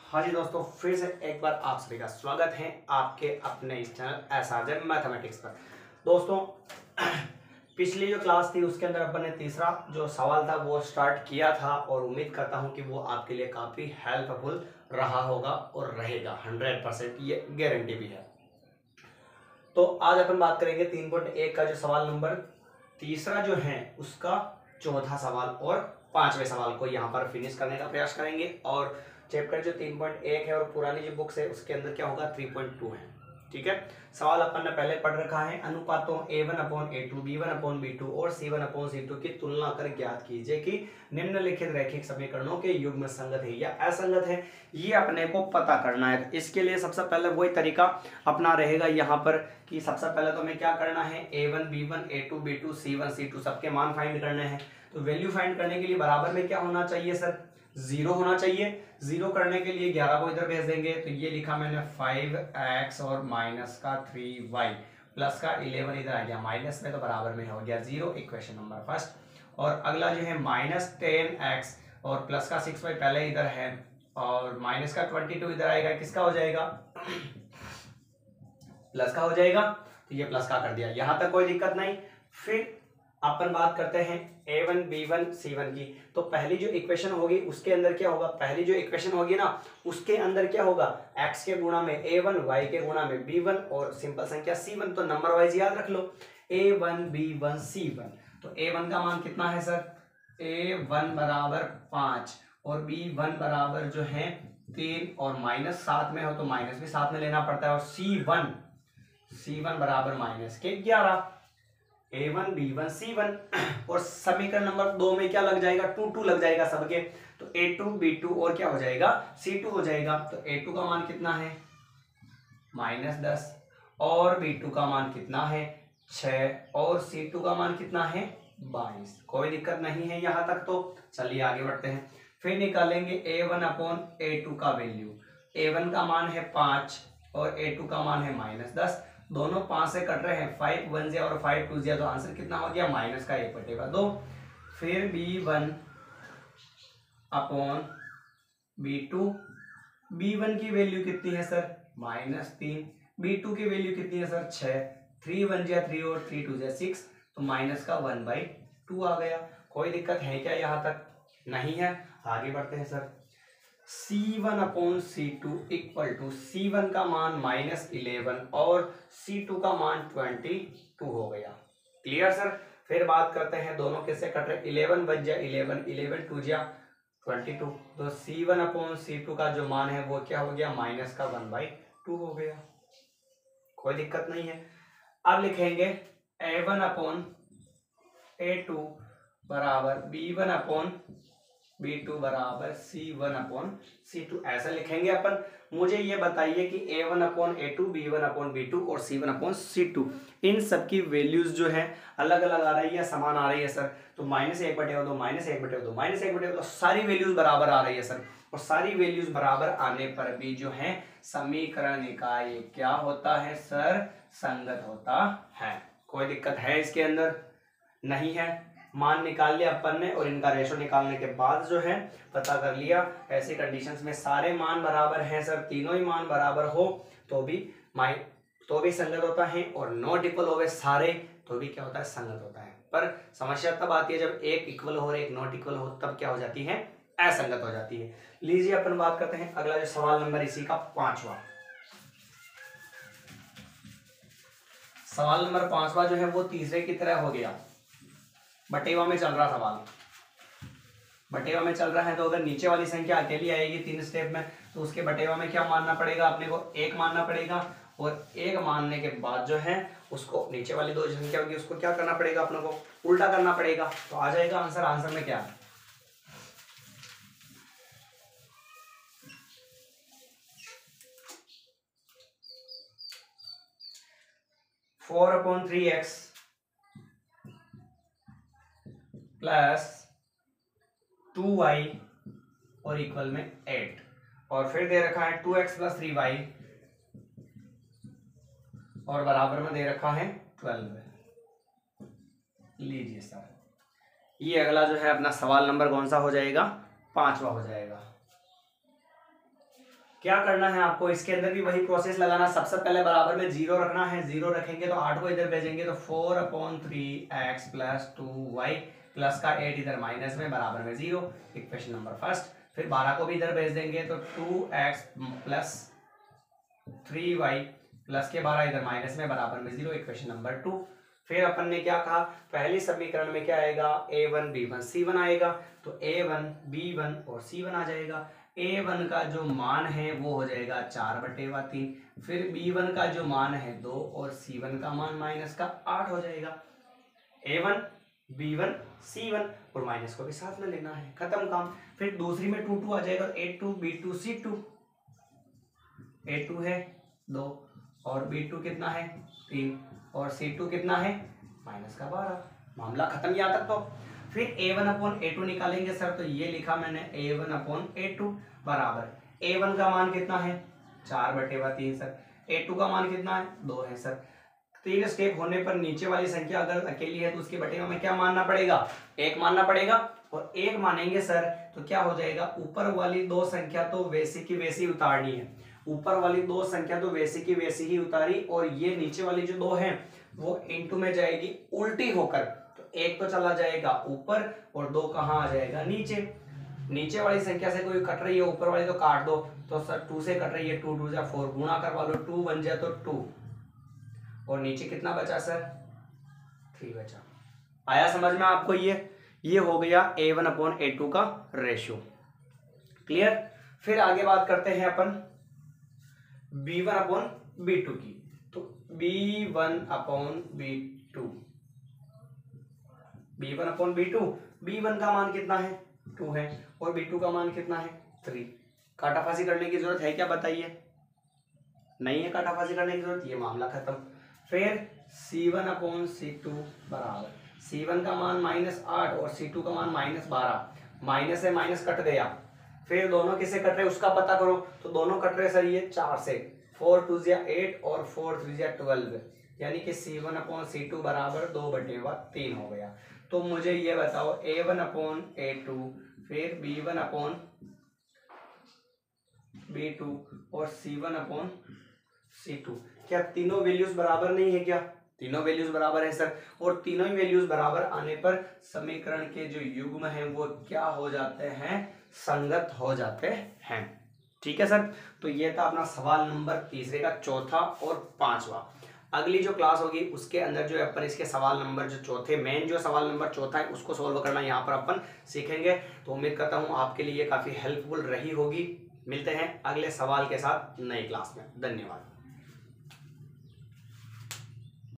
हाँ जी दोस्तों, फिर से एक बार आप सभी का स्वागत है आपके अपने इस चैनल एसआरजे मैथमेटिक्स पर। दोस्तों पिछली जो क्लास थी उसके अंदर अपन ने तीसरा जो सवाल था वो स्टार्ट किया था और उम्मीद करता हूँ कि वो आपके लिए काफ़ी हेल्पफुल रहा होगा और रहेगा 100%, ये गारंटी भी है। तो आज अपन बात करेंगे 3.1 का जो सवाल नंबर तीसरा जो है उसका चौथा सवाल और पांचवें सवाल को यहाँ पर फिनिश करने का प्रयास करेंगे। और चैप्टर जो 3.1 है और पुरानी जो बुक्स है उसके अंदर क्या होगा 3.2 है। ठीक है, सवाल अपन ने पहले पढ़ रखा है। अनुपातों a1/a2 b1/b2 और c1/c2 की तुलना कर ज्ञात कीजिए कि निम्नलिखित रैखिक समीकरणों के युग्म संगत है या असंगत है। ये अपने को पता करना है। इसके लिए सबसे पहले वही तरीका अपना रहेगा यहाँ पर कि सबसे पहले तो हमें क्या करना है, a1 b1 a2 b2 c1 c2 सबके मान फाइंड करने हैं। तो वैल्यू फाइंड करने के लिए बराबर में क्या होना चाहिए सर, 0 होना चाहिए। 0 करने के लिए 11 को इधर भेज देंगे। तो ये लिखा मैंने 5x और माइनस का 3y प्लस का 11 इधर आ गया, माइनस में तो बराबर में हो गया 0, इक्वेशन नंबर फर्स्ट। और अगला जो है माइनस 10x और प्लस का 6y पहले इधर है और माइनस का 22 इधर आएगा, किसका हो जाएगा प्लस का हो जाएगा। तो ये प्लस का कर दिया, यहां तक कोई दिक्कत नहीं। फिर अपन बात करते हैं a1 b1 c1 की। तो पहली जो इक्वेशन होगी उसके अंदर क्या होगा, पहली जो इक्वेशन होगी ना उसके अंदर क्या होगा, x के गुणा में a1 y के गुणा में b1 और सिंपल संख्या c1। तो नंबर वाइज याद रख लो a1 b1 c1। तो a1 का मान कितना है सर, a1 बराबर 5 और b1 बराबर जो है 3 और माइनस साथ में हो तो माइनस भी साथ में लेना पड़ता है। और c1 बराबर माइनस के 11, a1 b1 c1। और समीकरण नंबर 2 में क्या लग जाएगा, 2 लग जाएगा सबके। तो a2 b2 और क्या हो जाएगा c2 हो जाएगा। तो a2 का मान कितना है -10 और b2 का मान कितना है 6 और c2 का मान कितना है 22। कोई दिक्कत नहीं है यहाँ तक। तो चलिए आगे बढ़ते हैं। फिर निकालेंगे a1/a2 का वैल्यू। a1 का मान है 5 और a2 का मान है -10। दोनों 5 से कट रहे हैं, 5 1 और 5 2 तो आंसर कितना हो गया माइनस का 1/2। फिर b1/b2, b1 की वैल्यू कितनी है सर -3, b2 की वैल्यू कितनी है सर 6, 3 1 3 और 3 2 6, तो माइनस का 1/2 आ गया। कोई दिक्कत है क्या यहाँ तक, नहीं है। आगे बढ़ते हैं sir. c1/c2 equal to c1 का मान -11 और c2 का मान 22 हो गया। Clear sir. फिर बात करते हैं दोनों किससे कट रहे, 11 बच जा 11, 11 2 जा 22। तो c1/c2 का जो मान है वो क्या हो गया माइनस का 1/2 हो गया। कोई दिक्कत नहीं है। अब लिखेंगे a1/a2 बराबर b1/b2 बराबर c1/c2, ऐसा लिखेंगे अपन। मुझे ये बताइए कि a1/a2 b1/b2 और c1/c2 इन सब की वैल्यूज जो है अलग अलग आ रही है समान आ रही है सर। तो -1/2 -1/2 -1/2 सारी वैल्यूज बराबर आ रही है सर। और सारी वैल्यूज बराबर आने पर भी जो है समीकरण निकाय क्या होता है सर, संगत होता है। कोई दिक्कत है इसके अंदर, नहीं है। मान निकाल लिया अपन ने और इनका रेशो निकालने के बाद जो है पता कर लिया ऐसे कंडीशंस में सारे मान बराबर हैं सर, तीनों ही मान बराबर हो तो भी संगत होता है, और नॉट इक्वल होवे सारे तो भी क्या होता है संगत होता है। पर समस्या तब आती है जब एक इक्वल हो और एक नॉट इक्वल हो, तब क्या हो जाती है असंगत हो जाती है। लीजिए अपन बात करते हैं अगला जो सवाल नंबर इसी का पांचवा। सवाल नंबर 5वां जो है वो तीसरे की तरह हो गया, बटेवा में चल रहा सवाल, बटेवा में चल रहा है। तो अगर नीचे वाली संख्या अकेली आएगी 3 स्टेप में तो उसके बटेवा में क्या मानना पड़ेगा अपने को, 1 मानना पड़ेगा। और 1 मानने के बाद जो है उसको नीचे वाली 2 संख्या होगी उसको क्या करना पड़ेगा अपने को, उल्टा करना पड़ेगा। तो आ जाएगा आंसर। आंसर में क्या है 4/3x प्लस 2y और इक्वल में 8, और फिर दे रखा है 2x प्लस 3y और बराबर में दे रखा है 12। लीजिए सर, ये अगला जो है अपना सवाल नंबर कौन सा हो जाएगा, 5वां हो जाएगा। क्या करना है आपको, इसके अंदर भी वही प्रोसेस लगाना। सबसे पहले बराबर में 0 रखना है, 0 रखेंगे तो 8 को इधर भेजेंगे तो 4/3x + 2y प्लस का 8 इधर माइनस में बराबर में 0, इक्वेशन नंबर फर्स्ट। फिर 12 को भी इधर भेज देंगे तो 2x + 3y प्लस के 12 इधर माइनस में बराबर में 0, इक्वेशन नंबर 2। फिर अपन ने क्या कहा, पहली समीकरण में क्या आएगा, a1 b1 c1 आएगा, तो a1 b1 और c1 आ जाएगा। a1 का जो मान है वो हो जाएगा 4/3, फिर b1 का जो मान है 2 और c1 का मान माइनस का 8 हो जाएगा। a1 b1 c1 और माइनस को भी साथ में लेना है, खत्म काम। फिर दूसरी में 2 2 आ जाएगा, a2 b2 c2, a2 है 2 और b2 कितना है 3 और c2 कितना है माइनस का 12, मामला खत्म यहाँ तक। तो फिर a1/a2 निकालेंगे सर, तो ये लिखा मैंने a1/a2 बराबर a1 का मान कितना है 4/3 सर, a2 का मान कितना है 2 है सर। 3 स्टेप होने पर नीचे वाली संख्या अगर अकेली है तो उसके बटे में हमें क्या मानना पड़ेगा, 1 मानना पड़ेगा, और 1 मानेंगे सर तो क्या हो जाएगा, ऊपर वाली दो संख्या तो वैसी की वैसी उतारनी है, ऊपर वाली दो संख्या तो वैसी की वैसी ही उतारी, और ये नीचे वाली जो दो हैं वो इनटू में जाएगी उल्टी होकर, तो 1 तो चला जाएगा ऊपर और 2 कहाँ आ जाएगा नीचे। नीचे वाली संख्या से कोई कट रही है, ऊपर वाली तो काट दो, तो सर 2 से कट रही है, 2 2 जा 4 गुणा करवा लो, 2 बन जाए तो 2 और नीचे कितना बचा सर 3 बचा। आया समझ में आपको, ये हो गया a1/a2 का रेशियो, क्लियर। फिर आगे बात करते हैं अपन b1/b2 की, तो b1/b2 b1 का मान कितना है 2 है और b2 का मान कितना है 3। काटाफासी करने की जरूरत है क्या, बताइए, नहीं है काटाफासी करने की जरूरत, ये मामला खत्म। फिर c1/c2 बराबर c1 का मान -8 और c2 का मान -12, माइनस से माइनस कट गया, फिर दोनों किससे कट रहे हैं उसका पता करो, तो दोनों कट रहे सर ये 4 से, 4 2 जा 8 और 4 3 जा 12, यानी कि c1/c2 बराबर 2/3 हो गया। तो मुझे ये बताओ a1/a2 फिर b1/b2 और c1/c2, क्या तीनों वैल्यूज बराबर नहीं है क्या, तीनों वैल्यूज बराबर है सर, और तीनों ही वैल्यूज बराबर आने पर समीकरण के जो युग्म हैं वो क्या हो जाते हैं, संगत हो जाते हैं। ठीक है सर, तो ये था अपना सवाल नंबर तीसरे का चौथा और पांचवा। अगली जो क्लास होगी उसके अंदर जो है अपन इसके सवाल नंबर जो चौथे, मेन जो सवाल नंबर चौथा है उसको सॉल्व करना यहाँ पर अपन सीखेंगे। तो उम्मीद करता हूँ आपके लिए काफी हेल्पफुल रही होगी। मिलते हैं अगले सवाल के साथ नई क्लास में, धन्यवाद।